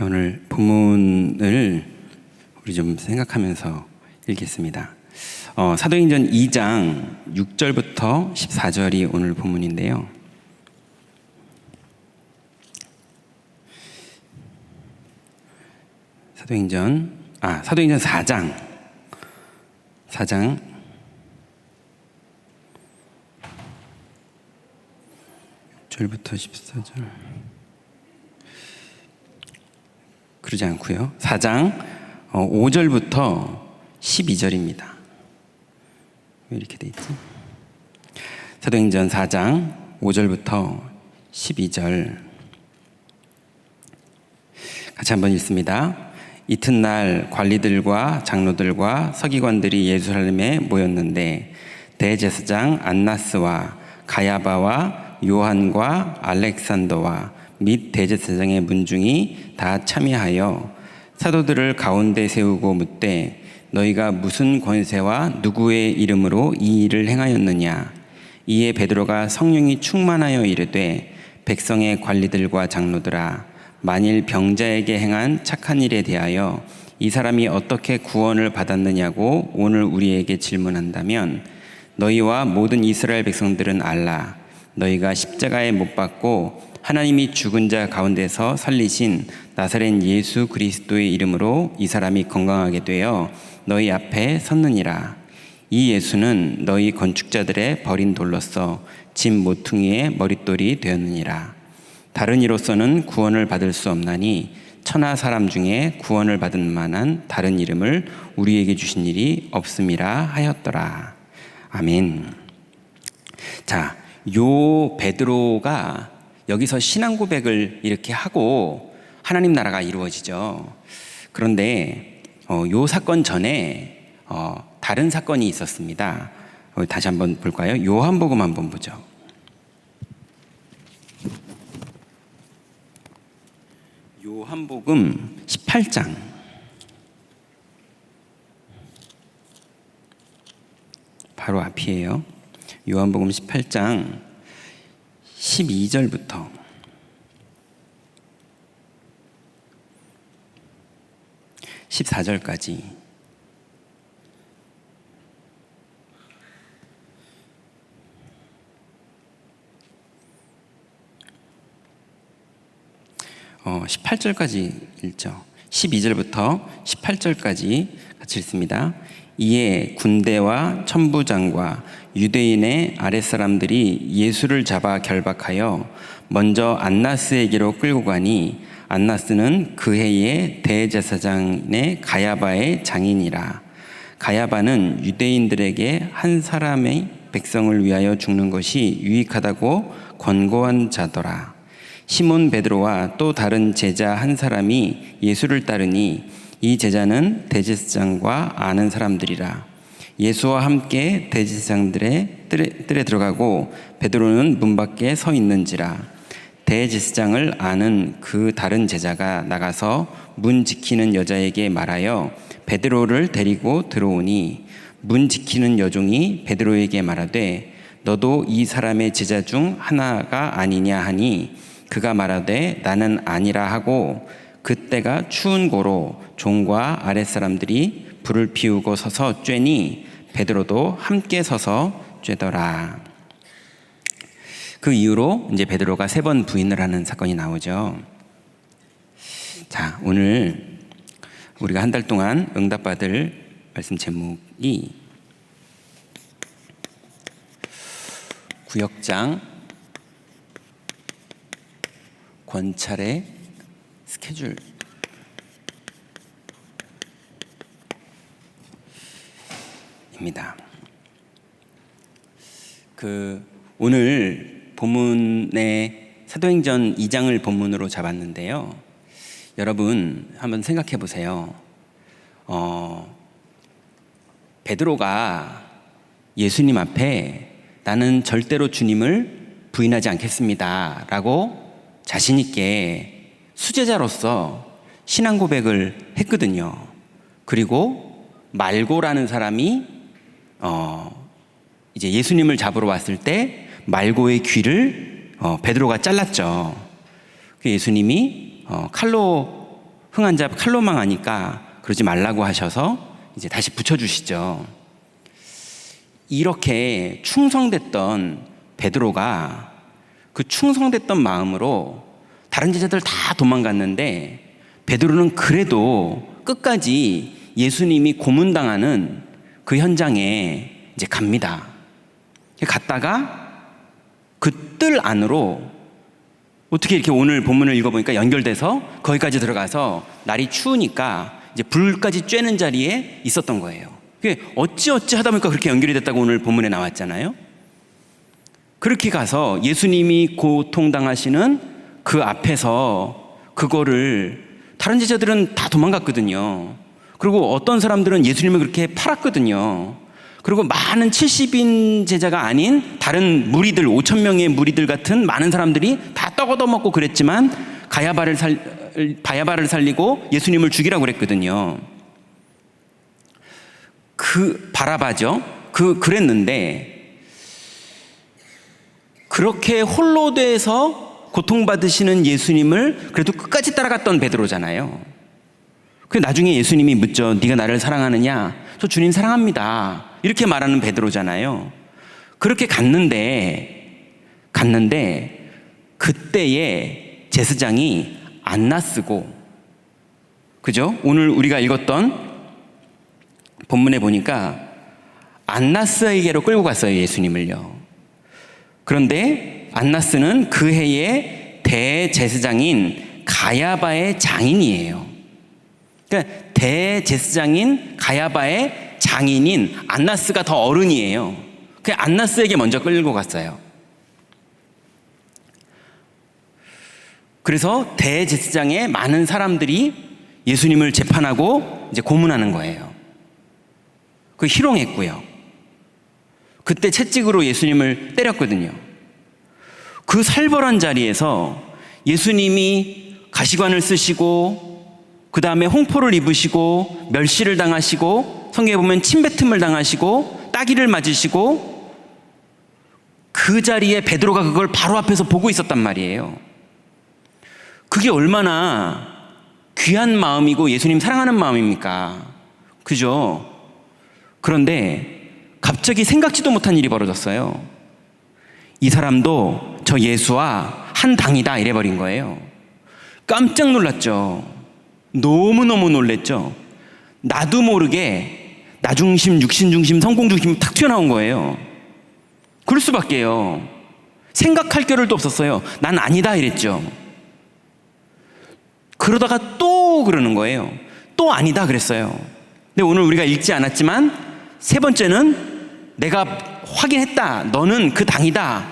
자, 오늘 본문을 우리 좀 생각하면서 읽겠습니다. 사도행전 2장 6절부터 14절이 오늘 본문인데요. 사도행전 4장 6절부터 14절 그러지 않고요. 4장 5절부터 12절입니다. 왜 이렇게 돼 있지? 사도행전 4장 5절부터 12절 같이 한번 읽습니다. 이튿날 관리들과 장로들과 서기관들이 예루살렘에 모였는데 대제사장 안나스와 가야바와 요한과 알렉산더와 및 대제사장의 문중이 다 참여하여 사도들을 가운데 세우고 묻되 너희가 무슨 권세와 누구의 이름으로 이 일을 행하였느냐. 이에 베드로가 성령이 충만하여 이르되 백성의 관리들과 장로들아, 만일 병자에게 행한 착한 일에 대하여 이 사람이 어떻게 구원을 받았느냐고 오늘 우리에게 질문한다면 너희와 모든 이스라엘 백성들은 알라. 너희가 십자가에 못 박고 하나님이 죽은 자 가운데서 살리신 나사렛 예수 그리스도의 이름으로 이 사람이 건강하게 되어 너희 앞에 섰느니라. 이 예수는 너희 건축자들의 버린 돌로서 집 모퉁이의 머릿돌이 되었느니라. 다른 이로서는 구원을 받을 수 없나니 천하 사람 중에 구원을 받을 만한 다른 이름을 우리에게 주신 일이 없음이라 하였더라. 아멘. 자, 요 베드로가 여기서 신앙 고백을 이렇게 하고 하나님 나라가 이루어지죠. 그런데 요 사건 전에 다른 사건이 있었습니다. 다시 한번 볼까요? 요한복음 한번 보죠. 요한복음 18장 바로 앞이에요. 요한복음 18장 12절부터 14절까지 어, 18절까지 읽죠. 12절부터 18절까지 같이 읽습니다. 이에 군대와 천부장과 유대인의 아랫사람들이 예수를 잡아 결박하여 먼저 안나스에게로 끌고 가니 안나스는 그 해의 대제사장의 가야바의 장인이라. 가야바는 유대인들에게 한 사람의 백성을 위하여 죽는 것이 유익하다고 권고한 자더라. 시몬 베드로와 또 다른 제자 한 사람이 예수를 따르니 이 제자는 대제사장과 아는 사람들이라. 예수와 함께 대제사장들의 뜰에 들어가고 베드로는 문 밖에 서 있는지라. 대제사장을 아는 그 다른 제자가 나가서 문 지키는 여자에게 말하여 베드로를 데리고 들어오니 문 지키는 여종이 베드로에게 말하되 너도 이 사람의 제자 중 하나가 아니냐 하니 그가 말하되 나는 아니라 하고 그때가 추운 고로 종과 아랫사람들이 불을 피우고 서서 쬐니 베드로도 함께 서서 쬐더라. 그 이후로 이제 베드로가 3번 부인을 하는 사건이 나오죠. 자, 오늘 우리가 한 달 동안 응답받을 말씀 제목이 구역장 권찰의 스케줄 입니다. 오늘 본문의 사도행전 2장을 본문으로 잡았는데요. 여러분 한번 생각해 보세요. 베드로가 예수님 앞에 나는 절대로 주님을 부인하지 않겠습니다 라고 자신 있게 수제자로서 신앙 고백을 했거든요. 그리고 말고라는 사람이 이제 예수님을 잡으러 왔을 때 말고의 귀를 베드로가 잘랐죠. 예수님이 칼로 흥한 자 칼로 망하니까 그러지 말라고 하셔서 이제 다시 붙여주시죠. 이렇게 충성됐던 베드로가 그 충성됐던 마음으로 다른 제자들 다 도망갔는데 베드로는 그래도 끝까지 예수님이 고문당하는 그 현장에 이제 갑니다. 갔다가 그 뜰 안으로 어떻게 이렇게 오늘 본문을 읽어보니까 연결돼서 거기까지 들어가서 날이 추우니까 이제 불까지 쬐는 자리에 있었던 거예요. 그게 어찌어찌 하다 보니까 그렇게 연결이 됐다고 오늘 본문에 나왔잖아요. 그렇게 가서 예수님이 고통당하시는 그 앞에서 그거를 다른 제자들은 다 도망갔거든요. 그리고 어떤 사람들은 예수님을 그렇게 팔았거든요. 그리고 많은 70인 제자가 아닌 다른 무리들, 5,000명의 무리들 같은 많은 사람들이 다 떡 얻어먹고 그랬지만 바야바를 살리고 예수님을 죽이라고 그랬거든요. 그 바라바죠. 그랬는데 그렇게 홀로 돼서 고통받으시는 예수님을 그래도 끝까지 따라갔던 베드로잖아요. 그 나중에 예수님이 묻죠. 네가 나를 사랑하느냐? 저 주님 사랑합니다. 이렇게 말하는 베드로잖아요. 그렇게 갔는데 그때에 제사장이 안나스고, 그죠? 오늘 우리가 읽었던 본문에 보니까 안나스에게로 끌고 갔어요, 예수님을요. 그런데 안나스는 그 해의 대제사장인 가야바의 장인이에요. 그러니까 대제사장인 가야바의 장인인 안나스가 더 어른이에요. 그 안나스에게 먼저 끌고 갔어요. 그래서 대제사장의 많은 사람들이 예수님을 재판하고 이제 고문하는 거예요. 그 희롱했고요. 그때 채찍으로 예수님을 때렸거든요. 그 살벌한 자리에서 예수님이 가시관을 쓰시고 그 다음에 홍포를 입으시고 멸시를 당하시고 성경에 보면 침뱉음을 당하시고 따기를 맞으시고 그 자리에 베드로가 그걸 바로 앞에서 보고 있었단 말이에요. 그게 얼마나 귀한 마음이고 예수님 사랑하는 마음입니까? 그죠? 그런데 갑자기 생각지도 못한 일이 벌어졌어요. 이 사람도 저 예수와 한 당이다 이래버린 거예요. 깜짝 놀랐죠. 너무너무 놀랬죠. 나도 모르게 나중심, 육신중심, 성공중심 탁 튀어나온 거예요. 그럴 수밖에요. 생각할 겨를도 없었어요. 난 아니다 이랬죠. 그러다가 또 그러는 거예요. 또 아니다 그랬어요. 근데 오늘 우리가 읽지 않았지만 세 번째는 내가 확인했다. 너는 그 당이다.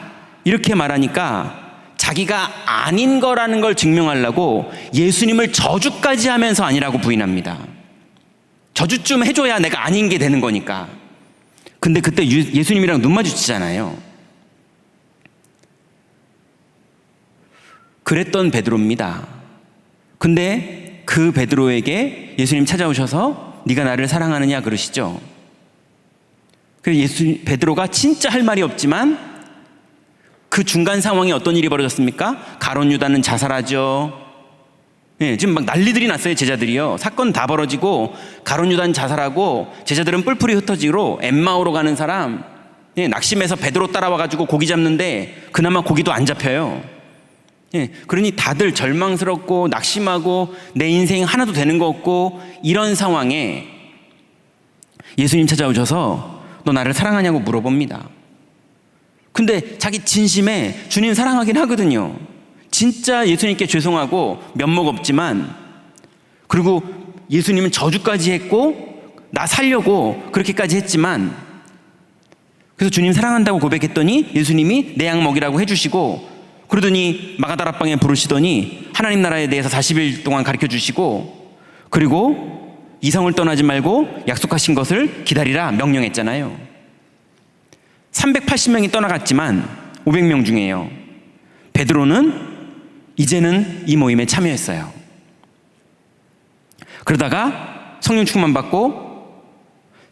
이렇게 말하니까 자기가 아닌 거라는 걸 증명하려고 예수님을 저주까지 하면서 아니라고 부인합니다. 저주 좀 해줘야 내가 아닌 게 되는 거니까. 근데 그때 예수님이랑 눈 마주치잖아요. 그랬던 베드로입니다. 근데 그 베드로에게 예수님 찾아오셔서 네가 나를 사랑하느냐 그러시죠. 그래서 베드로가 진짜 할 말이 없지만 그 중간 상황에 어떤 일이 벌어졌습니까? 가룟 유다는 자살하죠. 네, 지금 막 난리들이 났어요. 제자들이요. 사건 다 벌어지고 가룟 유다는 자살하고 제자들은 뿔뿔이 흩어지고 엠마오로 가는 사람, 네, 낙심해서 베드로 따라와가지고 고기 잡는데 그나마 고기도 안 잡혀요. 예, 그러니 다들 절망스럽고 낙심하고 내 인생 하나도 되는 거 없고 이런 상황에 예수님 찾아오셔서 너 나를 사랑하냐고 물어봅니다. 근데 자기 진심에 주님 사랑하긴 하거든요. 진짜 예수님께 죄송하고 면목 없지만, 그리고 예수님은 저주까지 했고 나 살려고 그렇게까지 했지만, 그래서 주님 사랑한다고 고백했더니 예수님이 내 양 먹이라고 해주시고 그러더니 마가다락방에 부르시더니 하나님 나라에 대해서 40일 동안 가르쳐 주시고, 그리고 이성을 떠나지 말고 약속하신 것을 기다리라 명령했잖아요. 380명이 떠나갔지만 500명 중에요, 베드로는 이제는 이 모임에 참여했어요. 그러다가 성령 충만 받고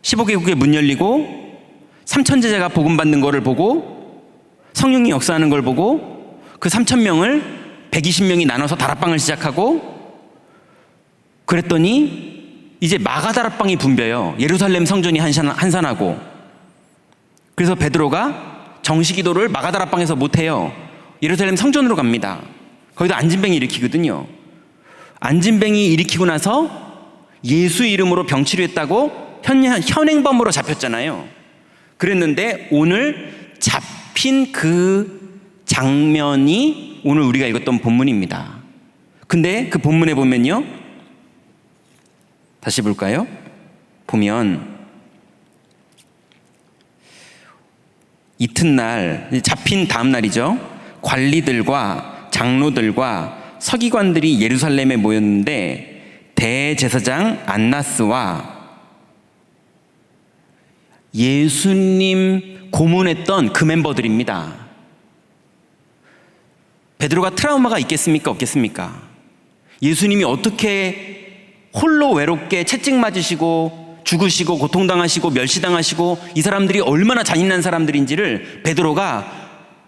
15개국의 문 열리고 3천 제자가 복음 받는 거를 보고 성령이 역사하는 걸 보고 그 3,000명을 120명이 나눠서 다락방을 시작하고 그랬더니 이제 마가다락방이 붐벼요. 예루살렘 성전이 한산하고. 그래서 베드로가 정식기도를 마가다락방에서 못해요. 예루살렘 성전으로 갑니다. 거기다 안진뱅이 일으키거든요. 안진뱅이 일으키고 나서 예수 이름으로 병치료했다고 현행범으로 잡혔잖아요. 그랬는데 오늘 잡힌 그 장면이 오늘 우리가 읽었던 본문입니다. 근데 그 본문에 보면요, 다시 볼까요? 보면 이튿날, 잡힌 다음 날이죠. 관리들과 장로들과 서기관들이 예루살렘에 모였는데 대제사장 안나스와 예수님 고문했던 그 멤버들입니다. 베드로가 트라우마가 있겠습니까? 없겠습니까? 예수님이 어떻게 홀로 외롭게 채찍 맞으시고 죽으시고 고통당하시고 멸시당하시고 이 사람들이 얼마나 잔인한 사람들인지를 베드로가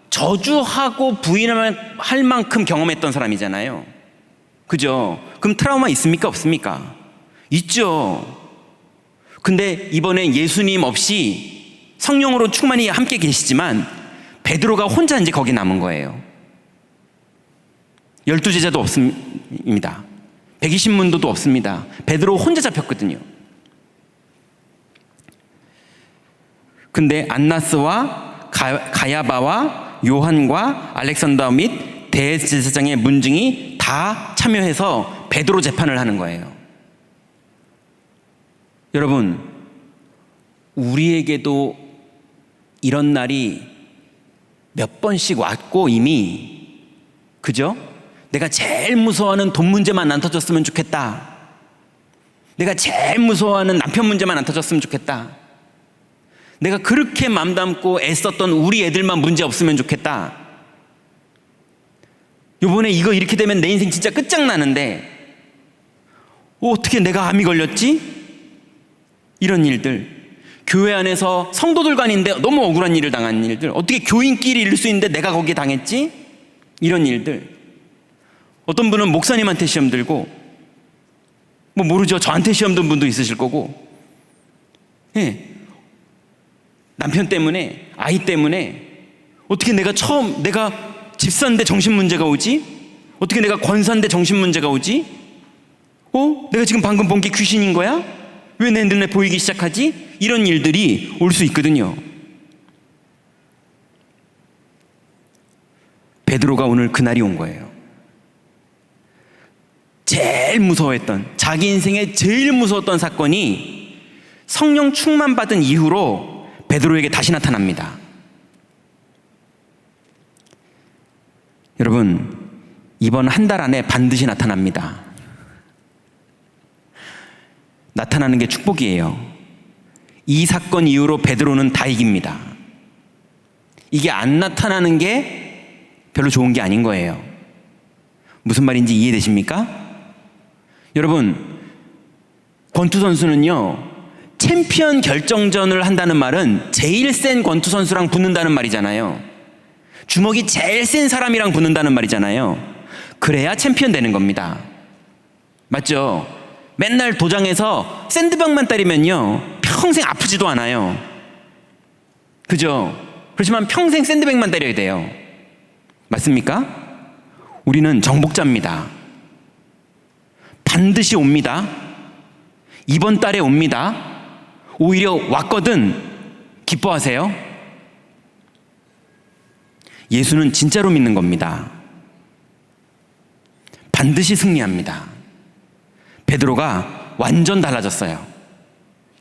저주하고 부인할 만큼 경험했던 사람이잖아요. 그죠? 그럼 트라우마 있습니까? 없습니까? 있죠. 근데 이번에 예수님 없이 성령으로 충만히 함께 계시지만 베드로가 혼자 이제 거기 남은 거예요. 12제자도 없습니다. 120문도도 없습니다. 베드로 혼자 잡혔거든요. 근데 안나스와 가야바와 요한과 알렉산더 및 대제사장의 문중이 다 참여해서 베드로 재판을 하는 거예요. 여러분, 우리에게도 이런 날이 몇 번씩 왔고 이미, 그죠? 내가 제일 무서워하는 돈 문제만 안 터졌으면 좋겠다. 내가 제일 무서워하는 남편 문제만 안 터졌으면 좋겠다. 내가 그렇게 맘 담고 애썼던 우리 애들만 문제 없으면 좋겠다. 요번에 이거 이렇게 되면 내 인생 진짜 끝장나는데 어떻게 내가 암이 걸렸지? 이런 일들, 교회 안에서 성도들 간인데 너무 억울한 일을 당한 일들, 어떻게 교인끼리 이럴 수 있는데 내가 거기에 당했지? 이런 일들. 어떤 분은 목사님한테 시험 들고, 뭐 모르죠. 저한테 시험 든 분도 있으실 거고, 예. 남편 때문에, 아이 때문에 어떻게 내가 집 사는데 정신 문제가 오지? 어떻게 내가 권사인데 정신 문제가 오지? 내가 지금 방금 본 게 귀신인 거야? 왜 내 눈에 보이기 시작하지? 이런 일들이 올 수 있거든요. 베드로가 오늘 그날이 온 거예요. 제일 무서워했던, 자기 인생에 제일 무서웠던 사건이 성령 충만 받은 이후로 베드로에게 다시 나타납니다. 여러분, 이번 한 달 안에 반드시 나타납니다. 나타나는 게 축복이에요. 이 사건 이후로 베드로는 다 이깁니다. 이게 안 나타나는 게 별로 좋은 게 아닌 거예요. 무슨 말인지 이해되십니까? 여러분, 권투 선수는요, 챔피언 결정전을 한다는 말은 제일 센 권투 선수랑 붙는다는 말이잖아요. 주먹이 제일 센 사람이랑 붙는다는 말이잖아요. 그래야 챔피언 되는 겁니다. 맞죠? 맨날 도장에서 샌드백만 때리면요, 평생 아프지도 않아요. 그죠? 그렇지만 평생 샌드백만 때려야 돼요. 맞습니까? 우리는 정복자입니다. 반드시 옵니다. 이번 달에 옵니다. 오히려 왔거든 기뻐하세요. 예수는 진짜로 믿는 겁니다. 반드시 승리합니다. 베드로가 완전 달라졌어요.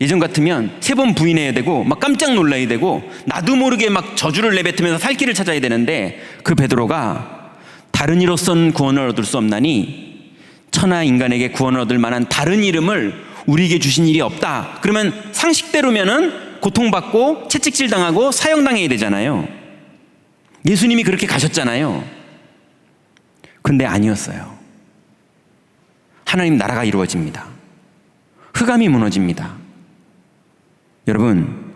예전 같으면 3번 부인해야 되고 막 깜짝 놀라야 되고 나도 모르게 막 저주를 내뱉으면서 살 길을 찾아야 되는데, 그 베드로가 다른 이로선 구원을 얻을 수 없나니 천하 인간에게 구원을 얻을 만한 다른 이름을 우리에게 주신 일이 없다. 그러면 상식대로면은 고통받고 채찍질 당하고 사형당해야 되잖아요. 예수님이 그렇게 가셨잖아요. 근데 아니었어요. 하나님 나라가 이루어집니다. 흑암이 무너집니다. 여러분,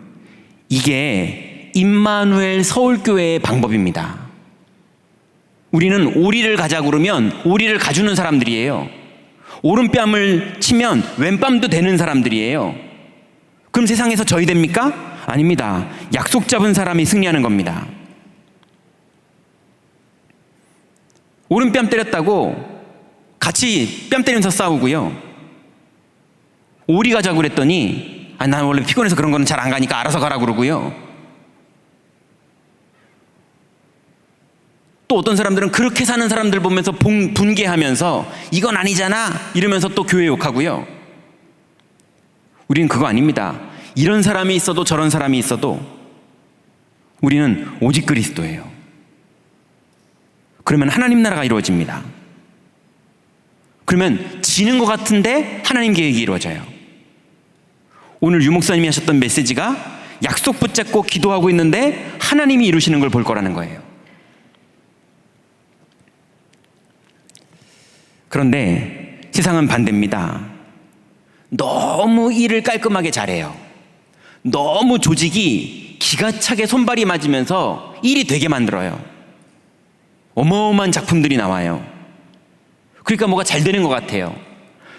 이게 임마누엘 서울교회의 방법입니다. 우리는 오리를 가자 그러면 오리를 가주는 사람들이에요. 오른뺨을 치면 왼뺨도 되는 사람들이에요. 그럼 세상에서 저희 됩니까? 아닙니다. 약속 잡은 사람이 승리하는 겁니다. 오른뺨 때렸다고 같이 뺨 때리면서 싸우고요. 오리 가자고 그랬더니 난 원래 피곤해서 그런 거는 잘 안 가니까 알아서 가라고 그러고요. 또 어떤 사람들은 그렇게 사는 사람들 보면서 분개하면서 이건 아니잖아 이러면서 또 교회 욕하고요. 우리는 그거 아닙니다. 이런 사람이 있어도 저런 사람이 있어도 우리는 오직 그리스도예요. 그러면 하나님 나라가 이루어집니다. 그러면 지는 것 같은데 하나님 계획이 이루어져요. 오늘 유 목사님이 하셨던 메시지가 약속 붙잡고 기도하고 있는데 하나님이 이루시는 걸 볼 거라는 거예요. 그런데 세상은 반대입니다. 너무 일을 깔끔하게 잘해요. 너무 조직이 기가 차게 손발이 맞으면서 일이 되게 만들어요. 어마어마한 작품들이 나와요. 그러니까 뭐가 잘 되는 것 같아요.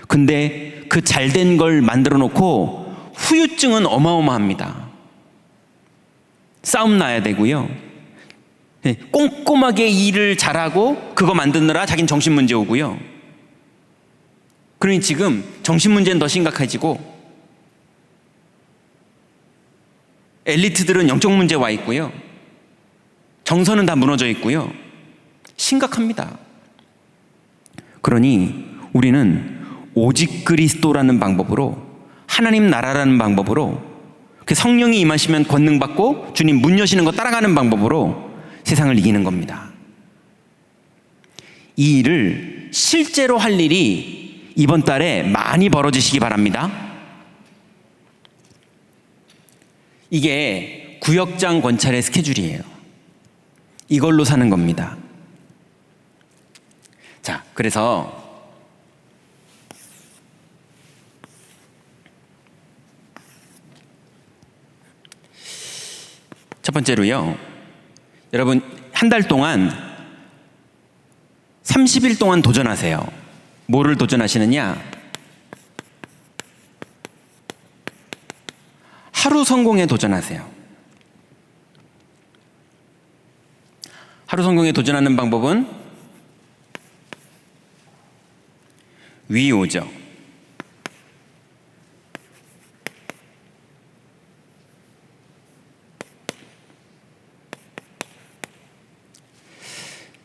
근데 그 잘된 걸 만들어 놓고 후유증은 어마어마합니다. 싸움 나야 되고요. 꼼꼼하게 일을 잘하고 그거 만드느라 자긴 정신 문제 오고요. 그러니 지금 정신 문제는 더 심각해지고 엘리트들은 영적 문제 와 있고요. 정서는 다 무너져 있고요. 심각합니다. 그러니 우리는 오직 그리스도라는 방법으로, 하나님 나라라는 방법으로, 그 성령이 임하시면 권능 받고 주님 문 여시는 거 따라가는 방법으로 세상을 이기는 겁니다. 이 일을 실제로 할 일이 이번 달에 많이 벌어지시기 바랍니다. 이게 구역장 권찰의 스케줄이에요. 이걸로 사는 겁니다. 자, 그래서 첫 번째로요, 여러분 한 달 동안 30일 동안 도전하세요. 뭐를 도전하시느냐? 하루 성공에 도전하세요. 하루 성공에 도전하는 방법은 위오죠.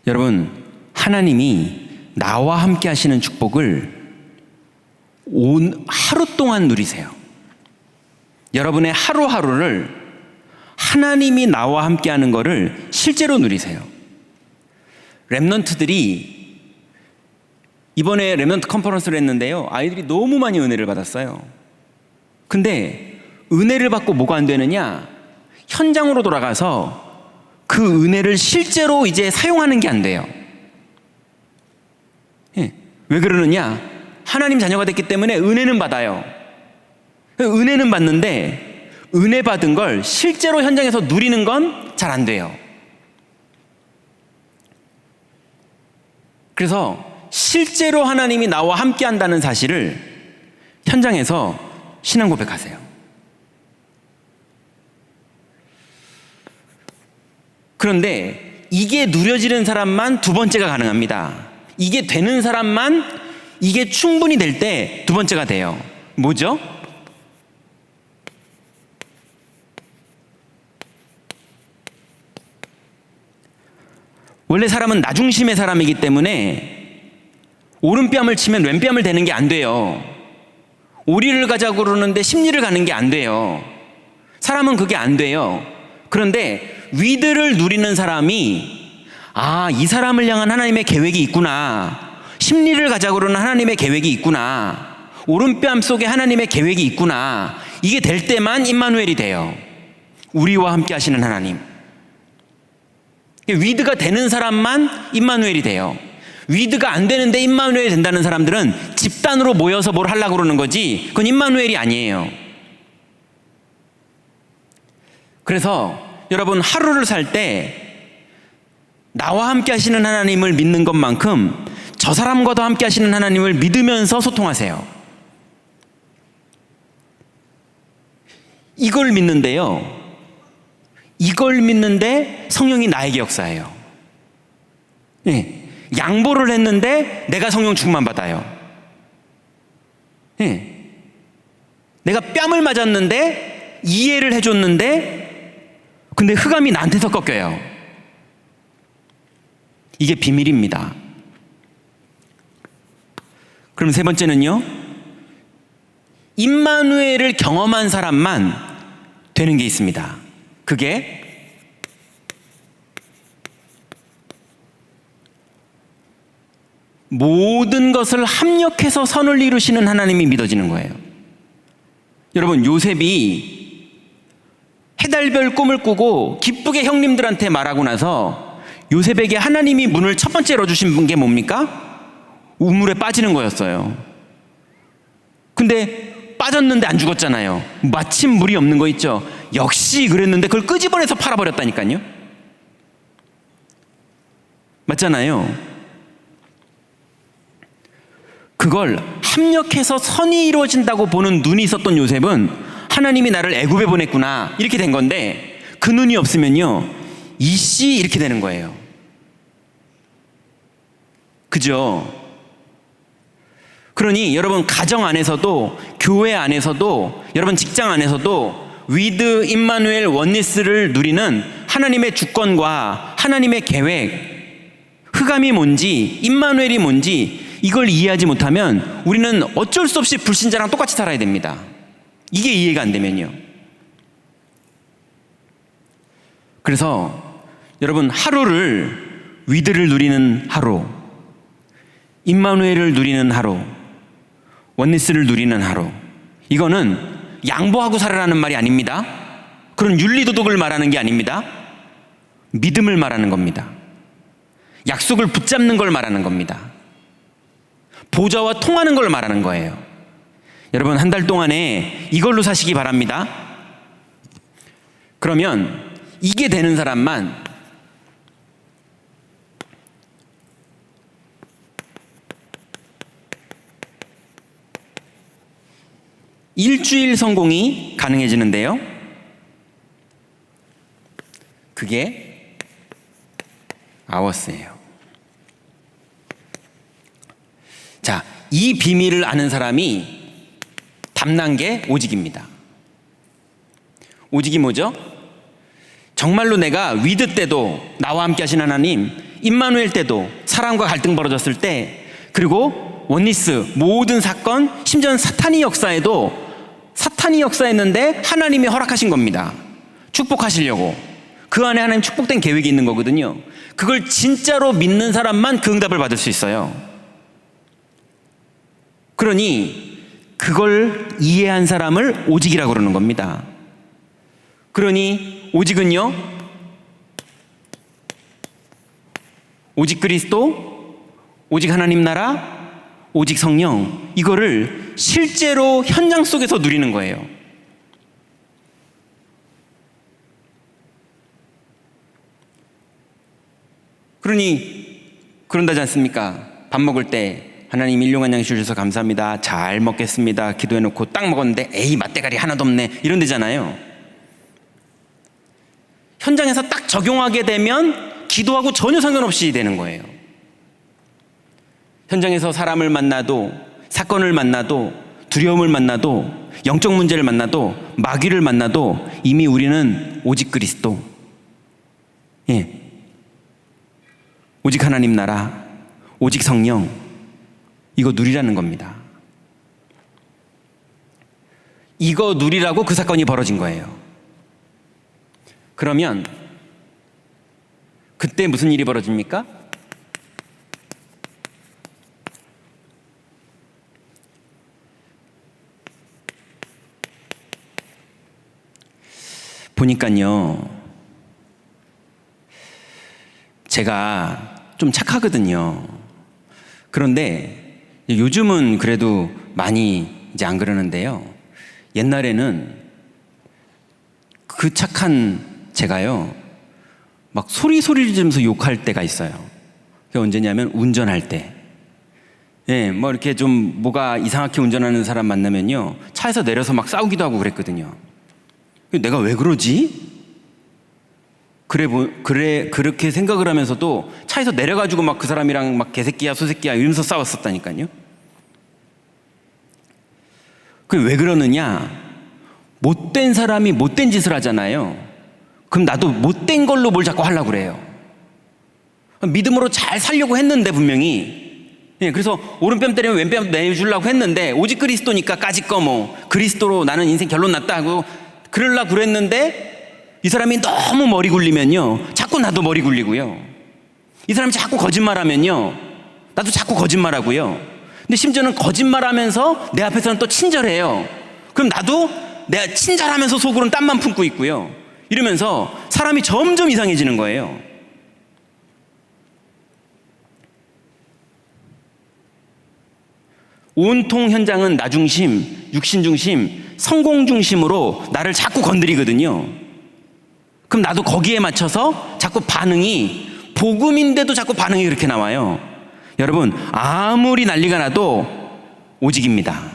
여러분, 하나님이 나와 함께 하시는 축복을 하루 동안 누리세요. 여러분의 하루하루를 하나님이 나와 함께 하는 거를 실제로 누리세요. 랩넌트들이 이번에 랩넌트 컨퍼런스를 했는데요, 아이들이 너무 많이 은혜를 받았어요. 근데 은혜를 받고 뭐가 안 되느냐? 현장으로 돌아가서 그 은혜를 실제로 이제 사용하는 게 안 돼요. 왜 그러느냐? 하나님 자녀가 됐기 때문에 은혜는 받아요. 은혜는 받는데 은혜 받은 걸 실제로 현장에서 누리는 건 잘 안 돼요. 그래서 실제로 하나님이 나와 함께 한다는 사실을 현장에서 신앙 고백하세요. 그런데 이게 누려지는 사람만 두 번째가 가능합니다. 이게 되는 사람만, 이게 충분히 될 때 두 번째가 돼요. 뭐죠? 원래 사람은 나중심의 사람이기 때문에 오른뺨을 치면 왼뺨을 대는 게 안 돼요. 오리를 가자고 그러는데 십리를 가는 게 안 돼요. 사람은 그게 안 돼요. 그런데 위드를 누리는 사람이, 이 사람을 향한 하나님의 계획이 있구나, 십리를 가자고 그러는 하나님의 계획이 있구나, 오른뺨 속에 하나님의 계획이 있구나, 이게 될 때만 임마누엘이 돼요. 우리와 함께 하시는 하나님. 위드가 되는 사람만 임마누엘이 돼요. 위드가 안 되는데 임마누엘이 된다는 사람들은 집단으로 모여서 뭘 하려고 그러는 거지, 그건 임마누엘이 아니에요. 그래서 여러분, 하루를 살 때 나와 함께 하시는 하나님을 믿는 것만큼 저 사람과도 함께 하시는 하나님을 믿으면서 소통하세요. 이걸 믿는데요. 이걸 믿는데 성령이 나에게 역사해요. 예. 양보를 했는데 내가 성령 충만 받아요. 예. 내가 뺨을 맞았는데 이해를 해줬는데 근데 흑암이 나한테서 꺾여요. 이게 비밀입니다. 그럼 세 번째는요. 임마누엘을 경험한 사람만 되는 게 있습니다. 그게 모든 것을 합력해서 선을 이루시는 하나님이 믿어지는 거예요. 여러분, 요셉이 해달별 꿈을 꾸고 기쁘게 형님들한테 말하고 나서 요셉에게 하나님이 문을 첫 번째 열어주신 게 뭡니까? 우물에 빠지는 거였어요. 근데 빠졌는데 안 죽었잖아요. 마침 물이 없는 거 있죠. 역시 그랬는데 그걸 끄집어내서 팔아버렸다니까요. 맞잖아요. 그걸 합력해서 선이 이루어진다고 보는 눈이 있었던 요셉은 하나님이 나를 애굽에 보냈구나 이렇게 된 건데, 그 눈이 없으면요 이씨 이렇게 되는 거예요. 그죠? 그러니 여러분 가정 안에서도, 교회 안에서도, 여러분 직장 안에서도 위드 임마누엘 원니스를 누리는 하나님의 주권과 하나님의 계획, 흑암이 뭔지 임마누엘이 뭔지 이걸 이해하지 못하면 우리는 어쩔 수 없이 불신자랑 똑같이 살아야 됩니다. 이게 이해가 안 되면요. 그래서 여러분 하루를 위드를 누리는 하루, 임마누엘을 누리는 하루, 원니스를 누리는 하루, 이거는 양보하고 살아라는 말이 아닙니다. 그런 윤리도덕을 말하는 게 아닙니다. 믿음을 말하는 겁니다. 약속을 붙잡는 걸 말하는 겁니다. 보좌와 통하는 걸 말하는 거예요. 여러분 한 달 동안에 이걸로 사시기 바랍니다. 그러면 이게 되는 사람만 일주일 성공이 가능해지는데요. 그게 아워스예요. 자, 이 비밀을 아는 사람이 담난 게 오직입니다. 오직이 뭐죠? 정말로 내가 위드 때도 나와 함께 하신 하나님, 임마누엘 때도 사람과 갈등 벌어졌을 때, 그리고 원니스 모든 사건, 심지어 사탄이 역사했는데 하나님이 허락하신 겁니다. 축복하시려고. 그 안에 하나님 축복된 계획이 있는 거거든요. 그걸 진짜로 믿는 사람만 그 응답을 받을 수 있어요. 그러니 그걸 이해한 사람을 오직이라고 그러는 겁니다. 그러니 오직은요, 오직 그리스도, 오직 하나님 나라, 오직 성령, 이거를 실제로 현장 속에서 누리는 거예요. 그러니 그런다지 않습니까? 밥 먹을 때 하나님 일용한 양 주셔서 감사합니다, 잘 먹겠습니다 기도해놓고 딱 먹었는데 에이 맛대가리 하나도 없네, 이런 데잖아요. 현장에서 딱 적용하게 되면 기도하고 전혀 상관없이 되는 거예요. 현장에서 사람을 만나도, 사건을 만나도, 두려움을 만나도, 영적 문제를 만나도, 마귀를 만나도 이미 우리는 오직 그리스도, 오직 하나님 나라, 오직 성령, 이거 누리라는 겁니다. 이거 누리라고 그 사건이 벌어진 거예요. 그러면 그때 무슨 일이 벌어집니까? 보니까요, 제가 좀 착하거든요. 그런데 요즘은 그래도 많이 이제 안 그러는데요, 옛날에는 그 착한 제가요 막 소리 지르면서 욕할 때가 있어요. 그게 언제냐면 운전할 때. 예, 뭐 이렇게 좀 뭐가 이상하게 운전하는 사람 만나면요, 차에서 내려서 막 싸우기도 하고 그랬거든요. 내가 왜 그러지? 그렇게 생각을 하면서도 차에서 내려가지고 막 그 사람이랑 막 개새끼야 소새끼야 이러면서 싸웠었다니까요. 그게 왜 그러느냐? 못된 사람이 못된 짓을 하잖아요. 그럼 나도 못된 걸로 뭘 자꾸 하려고 그래요. 믿음으로 잘 살려고 했는데 분명히, 예, 그래서 오른뺨 때리면 왼뺨 내주려고 했는데 오직 그리스도니까 까짓 거 뭐 그리스도로 나는 인생 결론 났다 하고 그러려고 그랬는데, 이 사람이 너무 머리 굴리면요 자꾸 나도 머리 굴리고요. 이 사람이 자꾸 거짓말하면요 나도 자꾸 거짓말하고요. 근데 심지어는 거짓말하면서 내 앞에서는 또 친절해요. 그럼 나도 내가 친절하면서 속으로는 땀만 품고 있고요. 이러면서 사람이 점점 이상해지는 거예요. 온통 현장은 나 중심, 육신 중심, 성공 중심으로 나를 자꾸 건드리거든요. 그럼 나도 거기에 맞춰서 자꾸 반응이, 복음인데도 자꾸 반응이 그렇게 나와요. 여러분, 아무리 난리가 나도 오직입니다.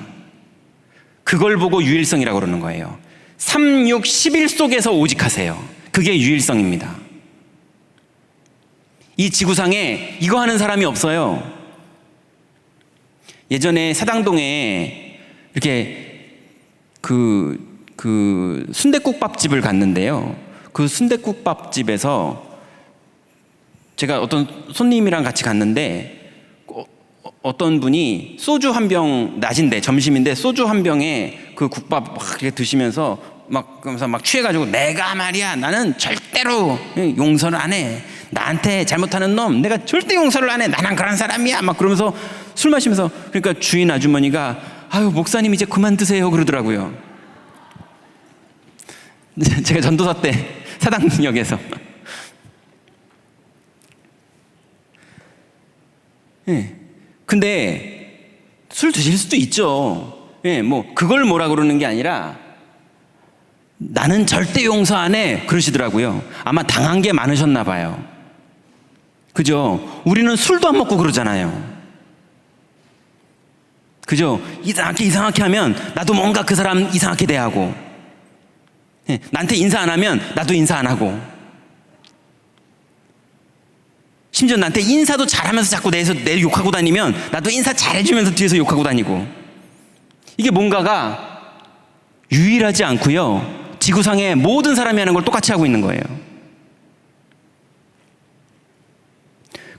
그걸 보고 유일성이라고 그러는 거예요. 3, 6, 11 속에서 오직하세요. 그게 유일성입니다. 이 지구상에 이거 하는 사람이 없어요. 예전에 사당동에 이렇게 그 순댓국밥집을 갔는데요. 그 순댓국밥집에서 제가 어떤 손님이랑 같이 갔는데, 어떤 분이 소주 한 병, 낮인데 점심인데 소주 한 병에 그 국밥 막 이렇게 드시면서 막 그러면서 막 취해가지고, 내가 말이야 나는 절대로 용서를 안 해. 나한테 잘못하는 놈 내가 절대 용서를 안 해. 나는 그런 사람이야. 막 그러면서 술 마시면서, 그러니까 주인 아주머니가 아유 목사님 이제 그만 드세요 그러더라고요. 제가 전도사 때 사당역에서 예. 근데 술 드실 수도 있죠. 예, 뭐 그걸 뭐라 그러는 게 아니라 나는 절대 용서 안 해 그러시더라고요. 아마 당한 게 많으셨나 봐요. 그죠? 우리는 술도 안 먹고 그러잖아요. 그죠? 이상하게 하면 나도 뭔가 그 사람 이상하게 대하고, 예, 나한테 인사 안 하면 나도 인사 안 하고, 심지어 나한테 인사도 잘하면서 자꾸 내 욕하고 다니면 나도 인사 잘해주면서 뒤에서 욕하고 다니고, 이게 뭔가가 유일하지 않고요, 지구상의 모든 사람이 하는 걸 똑같이 하고 있는 거예요.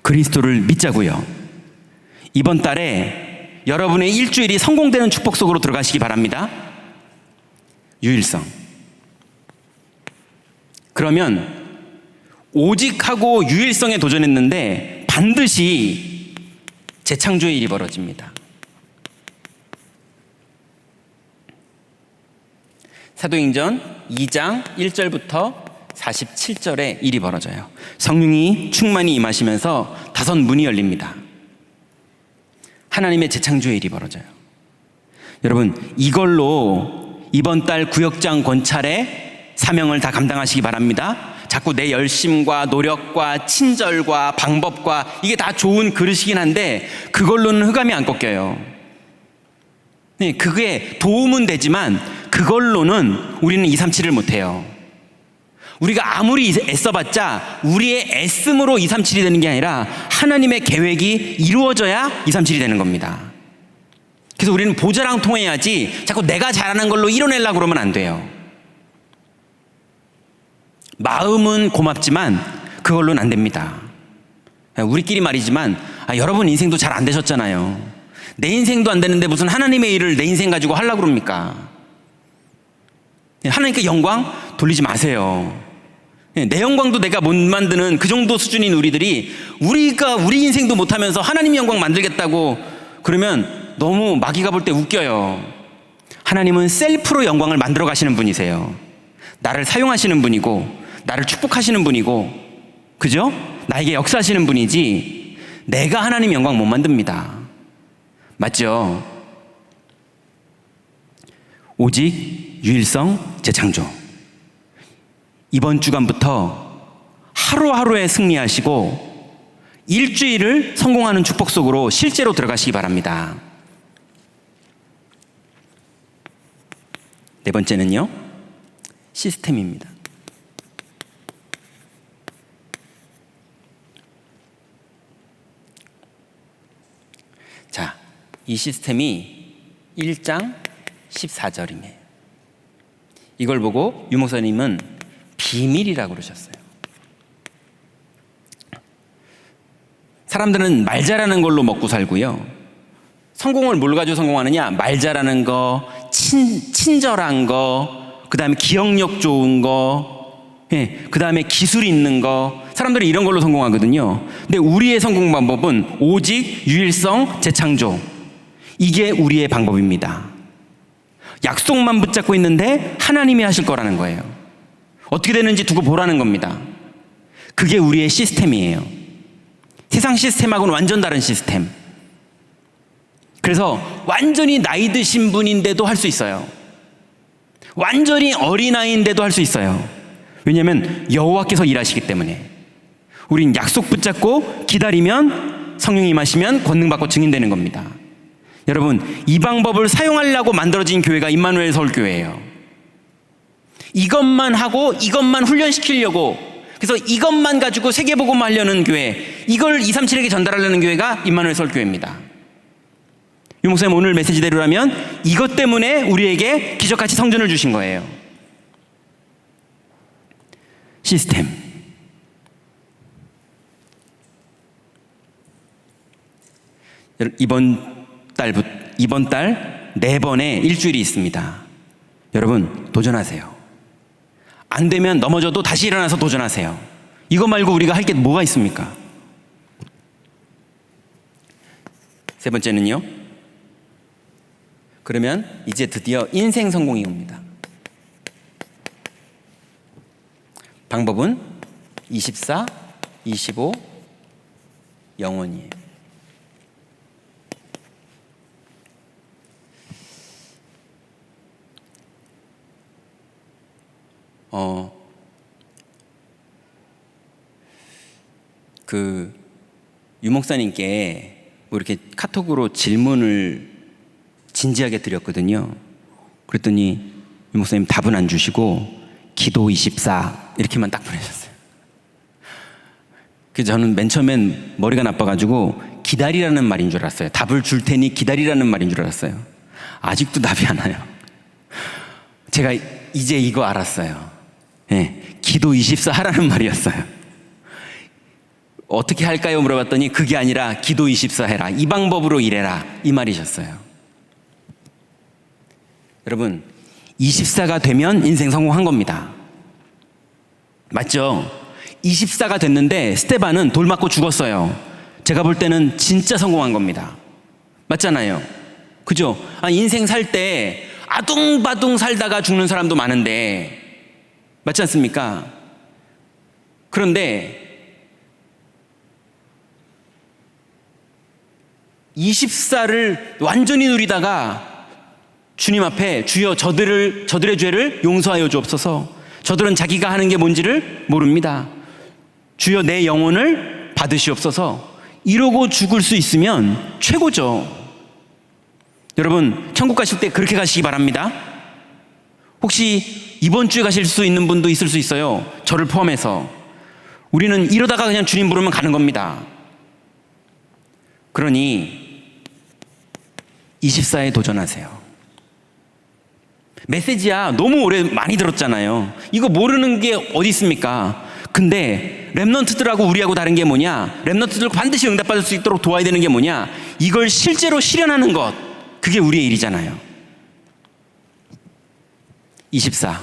그리스도를 믿자고요. 이번 달에 여러분의 일주일이 성공되는 축복 속으로 들어가시기 바랍니다. 유일성. 그러면 오직하고 유일성에 도전했는데 반드시 재창조의 일이 벌어집니다. 사도행전 2장 1절부터 47절에 일이 벌어져요. 성령이 충만히 임하시면서 5문이 열립니다. 하나님의 재창조의 일이 벌어져요. 여러분, 이걸로 이번 달 구역장 권찰의 사명을 다 감당하시기 바랍니다. 자꾸 내 열심과 노력과 친절과 방법과 이게 다 좋은 그릇이긴 한데 그걸로는 흑암이 안 꺾여요. 네, 그게 도움은 되지만 그걸로는 우리는 237을 못해요. 우리가 아무리 애써봤자 우리의 애씀으로 237이 되는 게 아니라 하나님의 계획이 이루어져야 237이 되는 겁니다. 그래서 우리는 보좌랑 통해야지 자꾸 내가 잘하는 걸로 이뤄내려고 그러면 안 돼요. 마음은 고맙지만 그걸로는 안 됩니다. 우리끼리 말이지만 여러분 인생도 잘 안 되셨잖아요. 내 인생도 안 되는데 무슨 하나님의 일을 내 인생 가지고 하려고 그럽니까? 하나님께 영광 돌리지 마세요. 내 영광도 내가 못 만드는 그 정도 수준인 우리들이 우리가 우리 인생도 못하면서 하나님 영광 만들겠다고 그러면 너무 마귀가 볼 때 웃겨요. 하나님은 셀프로 영광을 만들어 가시는 분이세요. 나를 사용하시는 분이고 나를 축복하시는 분이고, 그죠? 나에게 역사하시는 분이지 내가 하나님 영광 못 만듭니다. 맞죠? 오직 유일성 재창조. 이번 주간부터 하루하루에 승리하시고 일주일을 성공하는 축복 속으로 실제로 들어가시기 바랍니다. 네 번째는요, 시스템입니다. 자, 이 시스템이 1장 14절이네요. 이걸 보고 유 목사님은 비밀이라고 그러셨어요. 사람들은 말 잘하는 걸로 먹고 살고요. 성공을 뭘 가지고 성공하느냐? 말 잘하는 거, 친절한 거, 그 다음에 기억력 좋은 거, 그 다음에 기술 있는 거. 사람들이 이런 걸로 성공하거든요. 근데 우리의 성공 방법은 오직 유일성, 재창조. 이게 우리의 방법입니다. 약속만 붙잡고 있는데 하나님이 하실 거라는 거예요. 어떻게 되는지 두고 보라는 겁니다. 그게 우리의 시스템이에요. 세상 시스템하고는 완전 다른 시스템. 그래서 완전히 나이 드신 분인데도 할 수 있어요. 완전히 어린아이인데도 할 수 있어요. 왜냐하면 여호와께서 일하시기 때문에. 우린 약속 붙잡고 기다리면 성령이 임하시면 권능받고 증인되는 겁니다. 여러분, 이 방법을 사용하려고 만들어진 교회가 임마누엘 서울교회예요. 이것만 하고 이것만 훈련시키려고, 그래서 이것만 가지고 세계복음 하려는 교회, 이걸 237에게 전달하려는 교회가 임마누엘 서울교회입니다. 유 목사님 오늘 메시지대로라면 이것 때문에 우리에게 기적같이 성전을 주신 거예요. 시스템. 이번 달 4번의 일주일이 있습니다. 여러분, 도전하세요. 안 되면 넘어져도 다시 일어나서 도전하세요. 이거 말고 우리가 할 게 뭐가 있습니까? 세 번째는요, 그러면 이제 드디어 인생 성공이 옵니다. 방법은 24, 25, 영원이에요. 유 목사님께 뭐 이렇게 카톡으로 질문을 진지하게 드렸거든요. 그랬더니 유 목사님 답은 안 주시고 기도 24 이렇게만 딱 보내셨어요. 그래서 저는 맨 처음엔 머리가 나빠가지고 기다리라는 말인 줄 알았어요. 답을 줄 테니 기다리라는 말인 줄 알았어요. 아직도 답이 안 와요. 제가 이제 이거 알았어요. 기도 24 하라는 말이었어요. 어떻게 할까요? 물어봤더니 그게 아니라 기도 24 해라. 이 방법으로 일해라. 이 말이셨어요. 여러분, 24가 되면 인생 성공한 겁니다. 맞죠? 24가 됐는데 스테반은 돌 맞고 죽었어요. 제가 볼 때는 진짜 성공한 겁니다. 맞잖아요. 그죠? 인생 살 때 아둥바둥 살다가 죽는 사람도 많은데, 맞지 않습니까? 그런데 24를 완전히 누리다가 주님 앞에 주여 저들의 죄를 용서하여 주옵소서. 저들은 자기가 하는 게 뭔지를 모릅니다. 주여 내 영혼을 받으시옵소서. 이러고 죽을 수 있으면 최고죠. 여러분, 천국 가실 때 그렇게 가시기 바랍니다. 혹시 이번 주에 가실 수 있는 분도 있을 수 있어요. 저를 포함해서. 우리는 이러다가 그냥 주님 부르면 가는 겁니다. 그러니 24에 도전하세요. 메시지야 너무 오래 많이 들었잖아요. 이거 모르는 게 어디 있습니까? 근데 렘넌트들하고 우리하고 다른 게 뭐냐? 렘넌트들 반드시 응답받을 수 있도록 도와야 되는 게 뭐냐? 이걸 실제로 실현하는 것, 그게 우리의 일이잖아요. 24,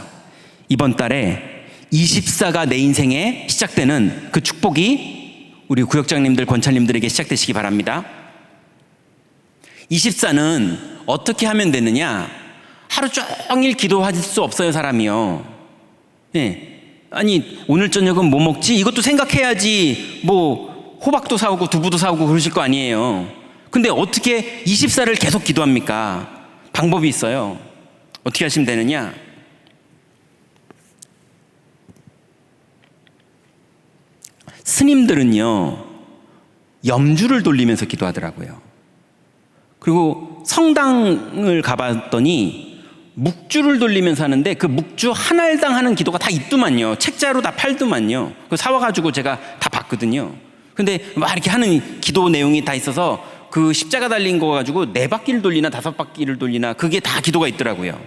이번 달에 24가 내 인생에 시작되는 그 축복이 우리 구역장님들, 권찰님들에게 시작되시기 바랍니다. 24는 어떻게 하면 되느냐? 하루 종일 기도할 수 없어요, 사람이요. 아니, 오늘 저녁은 뭐 먹지? 이것도 생각해야지. 뭐 호박도 사오고 두부도 사오고 그러실 거 아니에요. 근데 어떻게 24를 계속 기도합니까? 방법이 있어요. 어떻게 하시면 되느냐? 스님들은요, 염주를 돌리면서 기도하더라고요. 그리고 성당을 가봤더니 묵주를 돌리면서 하는데 그 묵주 한 알당 하는 기도가 다 있더만요. 책자로 다 팔더만요. 그거 사와가지고 제가 다 봤거든요. 근데 막 이렇게 하는 기도 내용이 다 있어서 그 십자가 달린 거 가지고 4바퀴를 돌리나 5바퀴를 돌리나 그게 다 기도가 있더라고요.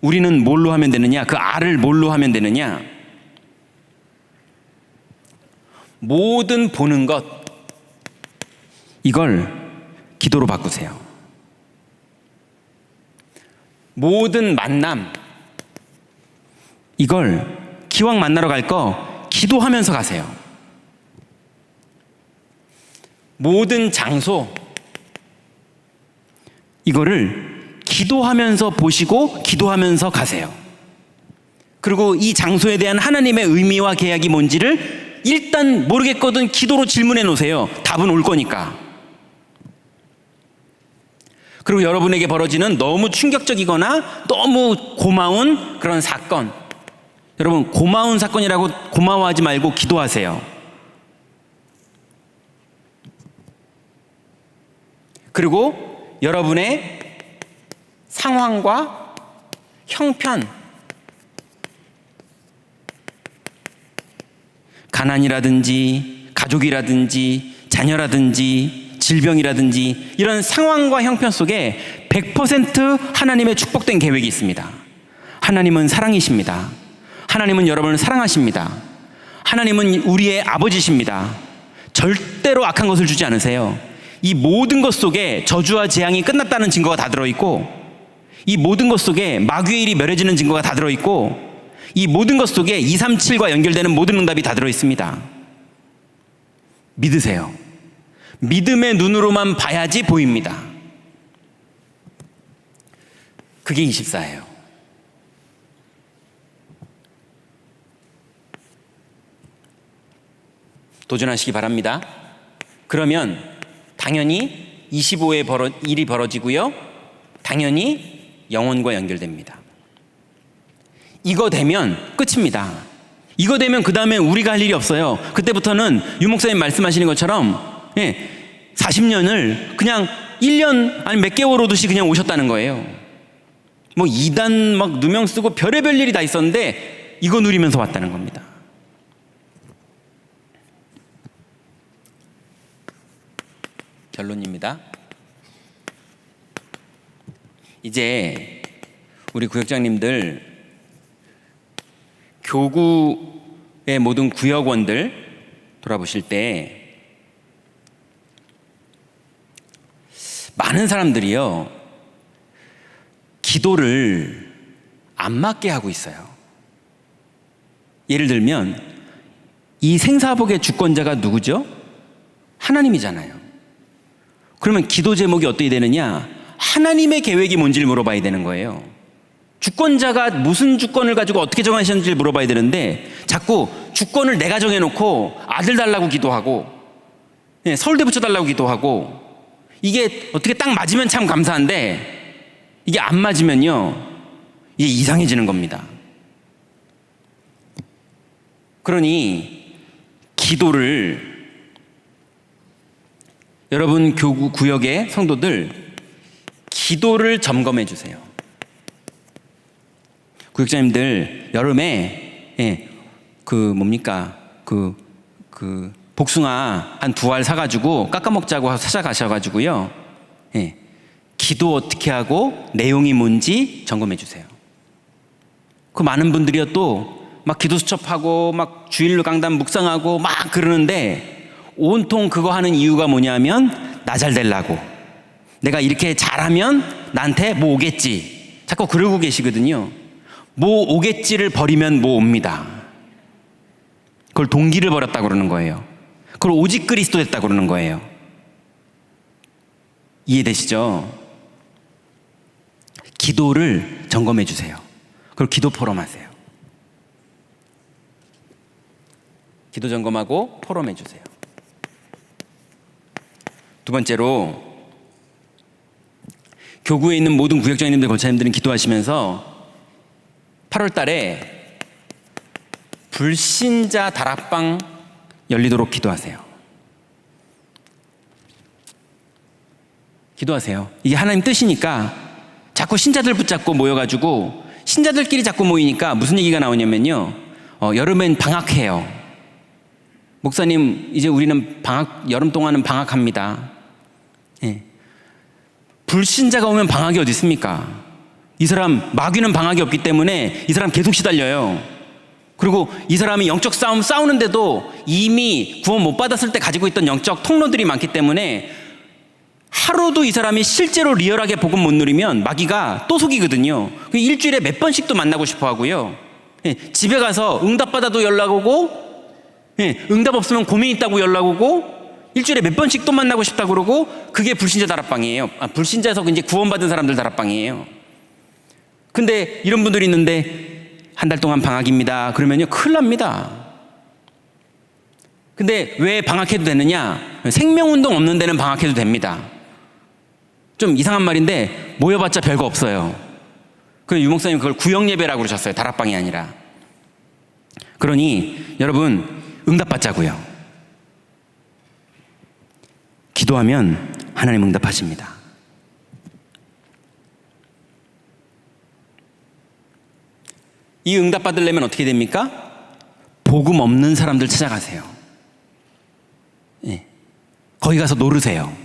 우리는 뭘로 하면 되느냐? 그 알을 뭘로 하면 되느냐? 모든 보는 것, 이걸 기도로 바꾸세요. 모든 만남, 이걸 기왕 만나러 갈 거 기도하면서 가세요. 모든 장소, 이거를 기도하면서 보시고 기도하면서 가세요. 그리고 이 장소에 대한 하나님의 의미와 계약이 뭔지를 일단 모르겠거든 기도로 질문해 놓으세요. 답은 올 거니까. 그리고 여러분에게 벌어지는 너무 충격적이거나 너무 고마운 그런 사건, 여러분 고마운 사건이라고 고마워하지 말고 기도하세요. 그리고 여러분의 상황과 형편, 가난이라든지 가족이라든지 자녀라든지 질병이라든지 이런 상황과 형편 속에 100% 하나님의 축복된 계획이 있습니다. 하나님은 사랑이십니다. 하나님은 여러분을 사랑하십니다. 하나님은 우리의 아버지십니다. 절대로 악한 것을 주지 않으세요. 이 모든 것 속에 저주와 재앙이 끝났다는 증거가 다 들어있고, 이 모든 것 속에 마귀의 일이 멸해지는 증거가 다 들어있고, 이 모든 것 속에 237과 연결되는 모든 응답이 다 들어있습니다. 믿으세요. 믿음의 눈으로만 봐야지 보입니다. 그게 24예요. 도전하시기 바랍니다. 그러면 당연히 25의 일이 벌어지고요. 당연히 영혼과 연결됩니다. 이거 되면 끝입니다. 이거 되면 그 다음에 우리가 할 일이 없어요. 그때부터는 유 목사님 말씀하시는 것처럼 40년을 그냥 1년 아니 몇 개월 오듯이 그냥 오셨다는 거예요. 뭐 2단 막 누명 쓰고 별의별 일이 다 있었는데 이거 누리면서 왔다는 겁니다. 결론입니다. 이제 우리 구역장님들 교구의 모든 구역원들 돌아보실 때 많은 사람들이요 기도를 안 맞게 하고 있어요. 예를 들면 이 생사복의 주권자가 누구죠? 하나님이잖아요. 그러면 기도 제목이 어떻게 되느냐? 하나님의 계획이 뭔지를 물어봐야 되는 거예요. 주권자가 무슨 주권을 가지고 어떻게 정하셨는지를 물어봐야 되는데 자꾸 주권을 내가 정해놓고 아들 달라고 기도하고 서울대 붙여달라고 기도하고 이게 어떻게 딱 맞으면 참 감사한데 이게 안 맞으면요 이게 이상해지는 겁니다. 그러니 기도를 여러분 교구 구역의 성도들 기도를 점검해 주세요. 구역장님들 여름에 복숭아 한 2알 사가지고 깎아 먹자고 찾아가셔가지고요 기도 어떻게 하고 내용이 뭔지 점검해 주세요. 그 많은 분들이요 또 막 기도 수첩하고 막 주일로 강단 묵상하고 막 그러는데 온통 그거 하는 이유가 뭐냐면 나 잘 되려고, 내가 이렇게 잘하면 나한테 뭐 오겠지, 자꾸 그러고 계시거든요. 뭐 오겠지를 버리면 뭐 옵니다. 그걸 동기를 버렸다고 그러는 거예요. 그걸 오직 그리스도 됐다고 그러는 거예요. 이해되시죠? 기도를 점검해 주세요. 그리고 기도 포럼하세요. 기도 점검하고 포럼해 주세요. 두 번째로 교구에 있는 모든 구역장님들, 권사님들은 기도하시면서 8월 달에 불신자 다락방 열리도록 기도하세요. 기도하세요. 이게 하나님 뜻이니까 자꾸 신자들 붙잡고 모여가지고 신자들끼리 자꾸 모이니까 무슨 얘기가 나오냐면요. 여름엔 방학해요. 목사님, 이제 우리는 여름 동안은 방학합니다. 예. 불신자가 오면 방학이 어디 있습니까? 이 사람 마귀는 방학이 없기 때문에 이 사람 계속 시달려요. 그리고 이 사람이 영적 싸움 싸우는데도 이미 구원 못 받았을 때 가지고 있던 영적 통로들이 많기 때문에 하루도 이 사람이 실제로 리얼하게 복음 못 누리면 마귀가 또 속이거든요. 일주일에 몇 번씩도 만나고 싶어 하고요. 예, 집에 가서 응답 받아도 연락 오고, 예, 응답 없으면 고민 있다고 연락 오고, 일주일에 몇 번씩 또 만나고 싶다 그러고, 그게 불신자 다락방이에요. 불신자에서 이제 구원받은 사람들 다락방이에요. 근데 이런 분들이 있는데 한 달 동안 방학입니다. 그러면요 큰일 납니다. 근데 왜 방학해도 되느냐? 생명운동 없는 데는 방학해도 됩니다. 좀 이상한 말인데 모여봤자 별거 없어요. 그 유목사님 그걸 구역예배라고 그러셨어요. 다락방이 아니라. 그러니 여러분 응답받자고요. 기도하면 하나님 응답하십니다. 이 응답 받으려면 어떻게 됩니까? 복음 없는 사람들 찾아가세요. 예. 거기 가서 노르세요.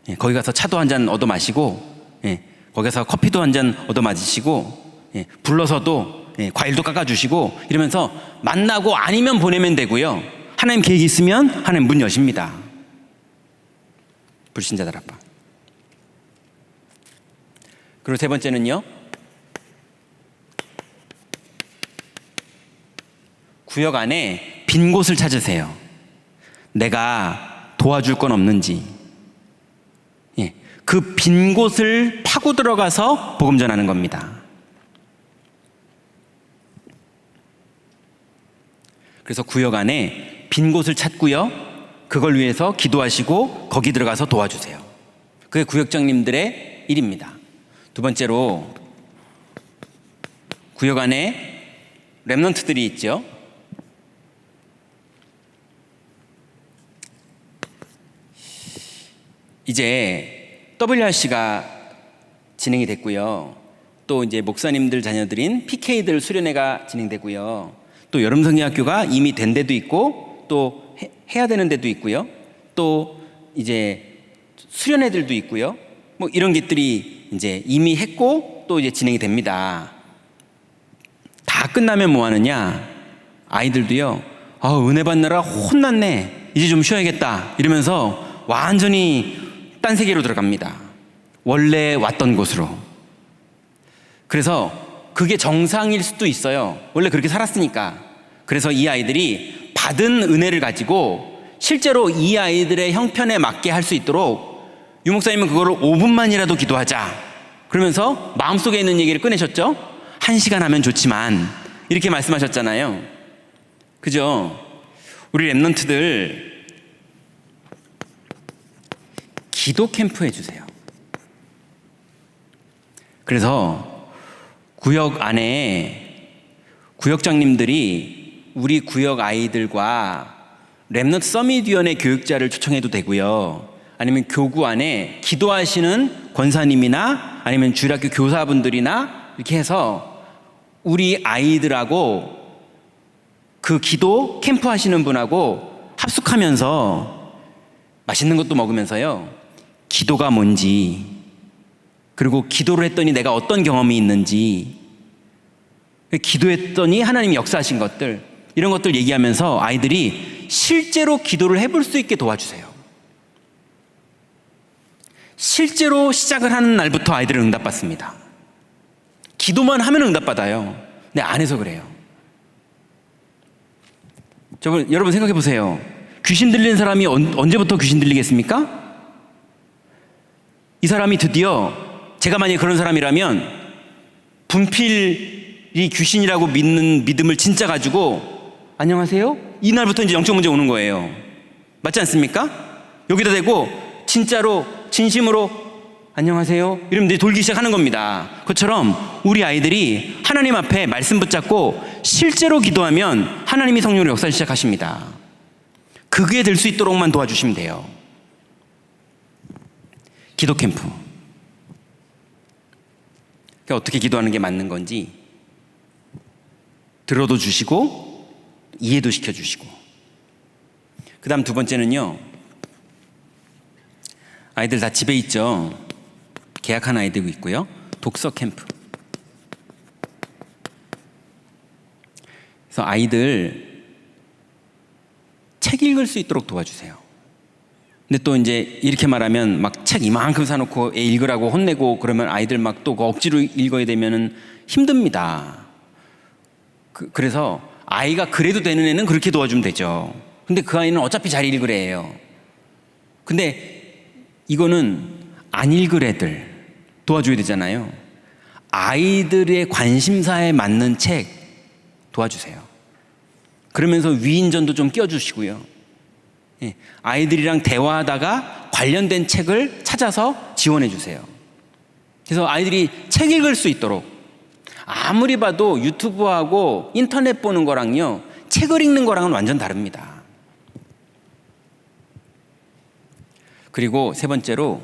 예. 거기 가서 차도 한 잔 얻어 마시고, 예. 거기 가서 커피도 한 잔 얻어 마시고, 예. 불러서도 예. 과일도 깎아주시고 이러면서 만나고 아니면 보내면 되고요. 하나님 계획이 있으면 하나님 문 여십니다. 불신자 다락방. 그리고 세 번째는요. 구역 안에 빈 곳을 찾으세요. 내가 도와줄 건 없는지. 예, 그 빈 곳을 파고 들어가서 복음 전하는 겁니다. 그래서 구역 안에 빈 곳을 찾고요. 그걸 위해서 기도하시고 거기 들어가서 도와주세요. 그게 구역장님들의 일입니다. 두 번째로 구역 안에 렘넌트들이 있죠. 이제 WRC가 진행이 됐고요. 또 이제 목사님들 자녀들인 PK들 수련회가 진행되고요. 또 여름성경학교가 이미 된 데도 있고 또 해야 되는 데도 있고요. 또 이제 수련회들도 있고요. 뭐 이런 것들이 이제 이미 했고 또 이제 진행이 됩니다. 다 끝나면 뭐 하느냐? 아이들도요. 은혜 받느라 혼났네. 이제 좀 쉬어야겠다. 이러면서 완전히 딴 세계로 들어갑니다. 원래 왔던 곳으로. 그래서 그게 정상일 수도 있어요. 원래 그렇게 살았으니까. 그래서 이 아이들이 받은 은혜를 가지고 실제로 이 아이들의 형편에 맞게 할 수 있도록 유 목사님은 그거를 5분만이라도 기도하자. 그러면서 마음속에 있는 얘기를 꺼내셨죠. 1시간 하면 좋지만 이렇게 말씀하셨잖아요. 그죠? 우리 랩런트들 기도 캠프 해주세요. 그래서 구역 안에 구역장님들이 우리 구역 아이들과 렘넌트 서밋위원회 교육자를 초청해도 되고요. 아니면 교구 안에 기도하시는 권사님이나 아니면 주일학교 교사분들이나 이렇게 해서 우리 아이들하고 그 기도 캠프 하시는 분하고 합숙하면서 맛있는 것도 먹으면서요. 기도가 뭔지, 그리고 기도를 했더니 내가 어떤 경험이 있는지, 기도했더니 하나님이 역사하신 것들, 이런 것들 얘기하면서 아이들이 실제로 기도를 해볼 수 있게 도와주세요. 실제로 시작을 하는 날부터 아이들은 응답받습니다. 기도만 하면 응답받아요. 근데 안 해서 그래요. 여러분 생각해 보세요. 귀신 들리는 사람이 언제부터 귀신 들리겠습니까? 이 사람이 드디어, 제가 만약에 그런 사람이라면 분필이 귀신이라고 믿는 믿음을 진짜 가지고 안녕하세요? 이날부터 이제 영적 문제 오는 거예요. 맞지 않습니까? 여기다 대고 진짜로 진심으로 안녕하세요? 이러면 이제 돌기 시작하는 겁니다. 그것처럼 우리 아이들이 하나님 앞에 말씀 붙잡고 실제로 기도하면 하나님이 성령으로 역사를 시작하십니다. 그게 될 수 있도록만 도와주시면 돼요. 기도 캠프. 그러니까 어떻게 기도하는 게 맞는 건지 들어도 주시고 이해도 시켜주시고. 그 다음 두 번째는요, 아이들 다 집에 있죠. 계약한 아이들도 있고요. 독서 캠프. 그래서 아이들 책 읽을 수 있도록 도와주세요. 근데 또 이제 이렇게 말하면 막 책 이만큼 사놓고 애 읽으라고 혼내고 그러면 아이들 막 또 억지로 읽어야 되면은 힘듭니다. 그래서 아이가 그래도 되는 애는 그렇게 도와주면 되죠. 근데 그 아이는 어차피 잘 읽을 애예요. 근데 이거는 안 읽을 애들 도와줘야 되잖아요. 아이들의 관심사에 맞는 책 도와주세요. 그러면서 위인전도 좀 끼워주시고요. 아이들이랑 대화하다가 관련된 책을 찾아서 지원해 주세요. 그래서 아이들이 책 읽을 수 있도록. 아무리 봐도 유튜브하고 인터넷 보는 거랑요, 책을 읽는 거랑은 완전 다릅니다. 그리고 세 번째로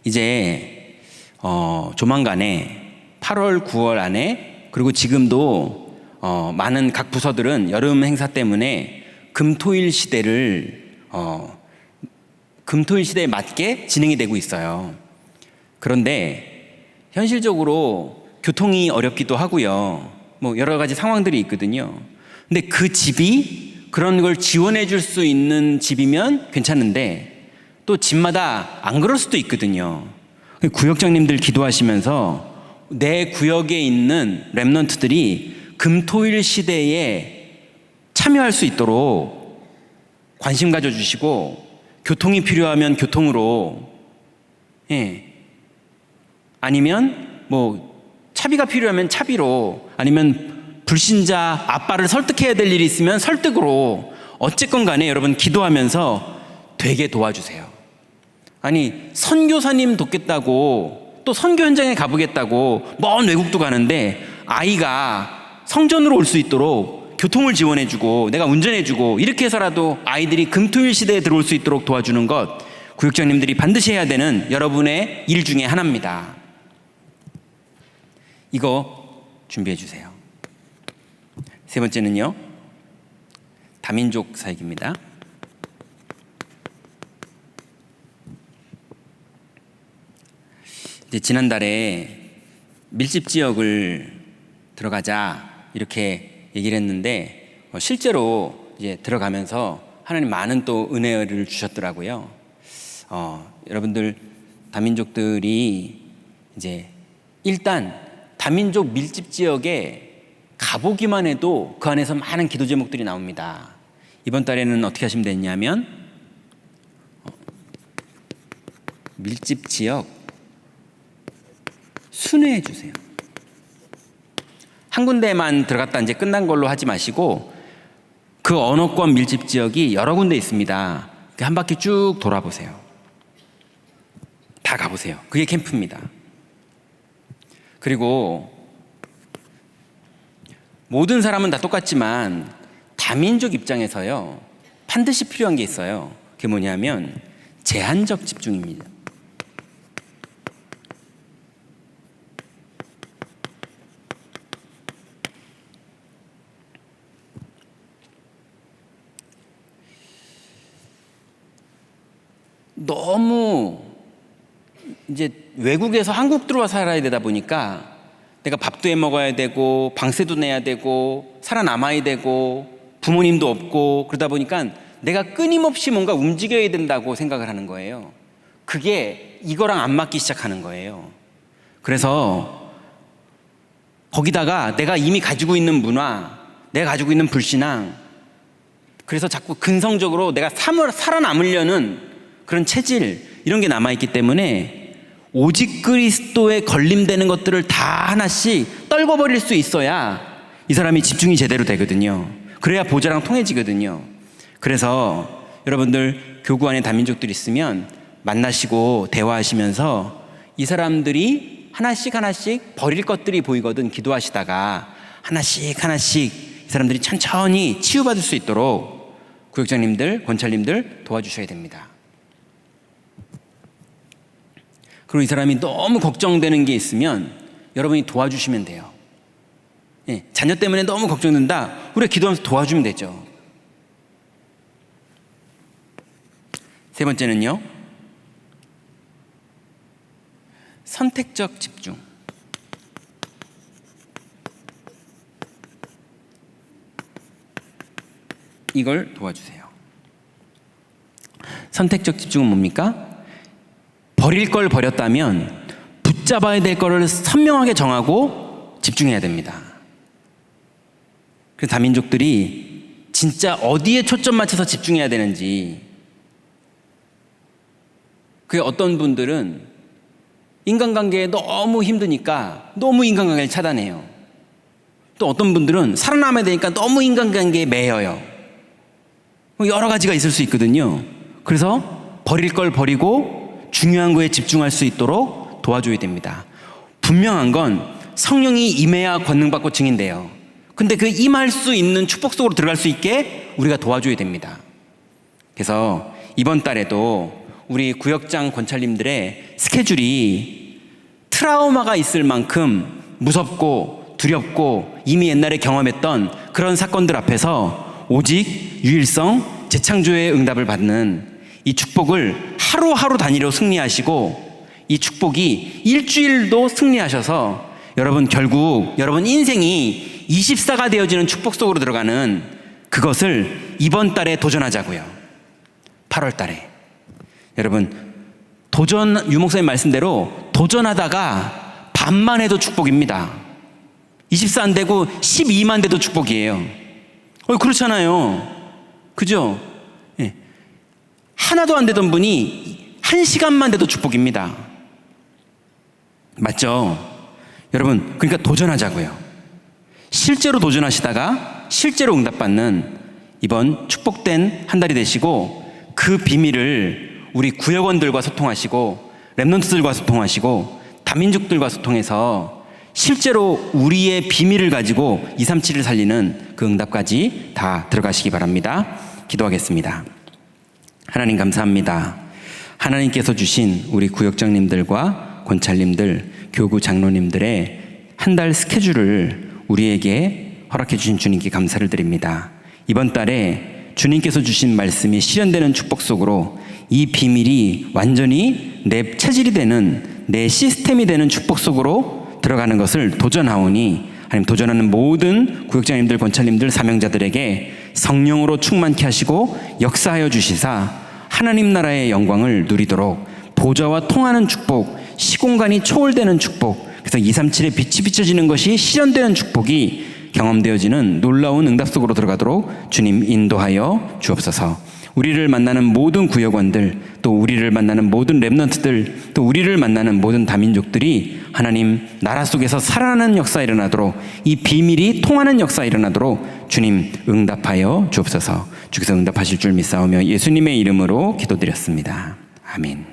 이제 조만간에 8월, 9월 안에, 그리고 지금도 많은 각 부서들은 여름 행사 때문에 금토일 시대에 맞게 진행이 되고 있어요. 그런데 현실적으로 교통이 어렵기도 하고요. 뭐 여러 가지 상황들이 있거든요. 근데 그 집이 그런 걸 지원해 줄 수 있는 집이면 괜찮은데 또 집마다 안 그럴 수도 있거든요. 구역장님들 기도하시면서 내 구역에 있는 렘넌트들이 금토일 시대에 참여할 수 있도록 관심 가져주시고, 교통이 필요하면 교통으로, 아니면 뭐 차비가 필요하면 차비로, 아니면 불신자 아빠를 설득해야 될 일이 있으면 설득으로, 어쨌건 간에 여러분 기도하면서 되게 도와주세요. 아니, 선교사님 돕겠다고 또 선교 현장에 가보겠다고 먼 외국도 가는데 아이가 성전으로 올 수 있도록 교통을 지원해주고 내가 운전해주고 이렇게 해서라도 아이들이 금토일 시대에 들어올 수 있도록 도와주는 것, 구역장님들이 반드시 해야 되는 여러분의 일 중에 하나입니다. 이거 준비해 주세요. 세 번째는요, 다민족 사역입니다. 이제 지난달에 밀집 지역을 들어가자 이렇게 얘기를 했는데 실제로 이제 들어가면서 하나님 많은 또 은혜를 주셨더라고요. 여러분들 다민족들이 이제 일단 다민족 밀집 지역에 가보기만 해도 그 안에서 많은 기도 제목들이 나옵니다. 이번 달에는 어떻게 하시면 되냐면 밀집 지역 순회해 주세요. 한 군데만 들어갔다 이제 끝난 걸로 하지 마시고 그 언어권 밀집 지역이 여러 군데 있습니다. 한 바퀴 쭉 돌아보세요. 다 가보세요. 그게 캠프입니다. 그리고 모든 사람은 다 똑같지만 다민족 입장에서요, 반드시 필요한 게 있어요. 그게 뭐냐면 제한적 집중입니다. 너무 이제 외국에서 한국 들어와 살아야 되다 보니까 내가 밥도 해 먹어야 되고 방세도 내야 되고 살아남아야 되고 부모님도 없고 그러다 보니까 내가 끊임없이 뭔가 움직여야 된다고 생각을 하는 거예요. 그게 이거랑 안 맞기 시작하는 거예요. 그래서 거기다가 내가 이미 가지고 있는 문화, 내가 가지고 있는 불신앙, 그래서 자꾸 근성적으로 내가 살아남으려는 그런 체질, 이런 게 남아있기 때문에 오직 그리스도에 걸림되는 것들을 다 하나씩 떨궈버릴 수 있어야 이 사람이 집중이 제대로 되거든요. 그래야 보좌랑 통해지거든요. 그래서 여러분들 교구 안에 다민족들 있으면 만나시고 대화하시면서 이 사람들이 하나씩 하나씩 버릴 것들이 보이거든 기도하시다가 하나씩 하나씩 이 사람들이 천천히 치유받을 수 있도록 구역장님들, 권찰님들 도와주셔야 됩니다. 그리고 이 사람이 너무 걱정되는 게 있으면 여러분이 도와주시면 돼요. 예, 자녀 때문에 너무 걱정된다. 우리가 기도하면서 도와주면 되죠. 세 번째는요, 선택적 집중. 이걸 도와주세요. 선택적 집중은 뭡니까? 버릴 걸 버렸다면 붙잡아야 될 거를 선명하게 정하고 집중해야 됩니다. 그래서 다민족들이 진짜 어디에 초점 맞춰서 집중해야 되는지, 그게 어떤 분들은 인간관계에 너무 힘드니까 너무 인간관계를 차단해요. 또 어떤 분들은 살아남아야 되니까 너무 인간관계에 매여요. 여러 가지가 있을 수 있거든요. 그래서 버릴 걸 버리고 중요한 거에 집중할 수 있도록 도와줘야 됩니다. 분명한 건 성령이 임해야 권능받고 증인돼요. 근데 그 임할 수 있는 축복 속으로 들어갈 수 있게 우리가 도와줘야 됩니다. 그래서 이번 달에도 우리 구역장 권찰님들의 스케줄이 트라우마가 있을 만큼 무섭고 두렵고 이미 옛날에 경험했던 그런 사건들 앞에서 오직 유일성 재창조의 응답을 받는 이 축복을 하루하루 단위로 승리하시고 이 축복이 일주일도 승리하셔서 여러분 결국 여러분 인생이 24가 되어지는 축복 속으로 들어가는 그것을 이번 달에 도전하자고요. 8월 달에. 여러분 도전, 유목사님 말씀대로 도전하다가 반만 해도 축복입니다. 24 안 되고 12만 돼도 축복이에요. 그렇잖아요. 그죠? 예. 하나도 안 되던 분이 1시간만 돼도 축복입니다. 맞죠? 여러분 그러니까 도전하자고요. 실제로 도전하시다가 실제로 응답받는 이번 축복된 한 달이 되시고, 그 비밀을 우리 구역원들과 소통하시고 렘넌트들과 소통하시고 다민족들과 소통해서 실제로 우리의 비밀을 가지고 237을 살리는 그 응답까지 다 들어가시기 바랍니다. 기도하겠습니다. 하나님 감사합니다. 하나님께서 주신 우리 구역장님들과 권찰님들, 교구 장로님들의 한 달 스케줄을 우리에게 허락해 주신 주님께 감사를 드립니다. 이번 달에 주님께서 주신 말씀이 실현되는 축복 속으로 이 비밀이 완전히 내 체질이 되는, 내 시스템이 되는 축복 속으로 들어가는 것을 도전하오니 하나님, 도전하는 모든 구역장님들, 권찰님들, 사명자들에게 성령으로 충만케 하시고 역사하여 주시사 하나님 나라의 영광을 누리도록 보좌와 통하는 축복, 시공간이 초월되는 축복, 그래서 237의 빛이 비춰지는 것이 실현되는 축복이 경험되어지는 놀라운 응답 속으로 들어가도록 주님 인도하여 주옵소서. 우리를 만나는 모든 구역원들, 또 우리를 만나는 모든 렘넌트들, 또 우리를 만나는 모든 다민족들이 하나님 나라 속에서 살아나는 역사 일어나도록, 이 비밀이 통하는 역사 일어나도록 주님 응답하여 주옵소서. 주께서 응답하실 줄 믿사오며 예수님의 이름으로 기도드렸습니다. 아멘.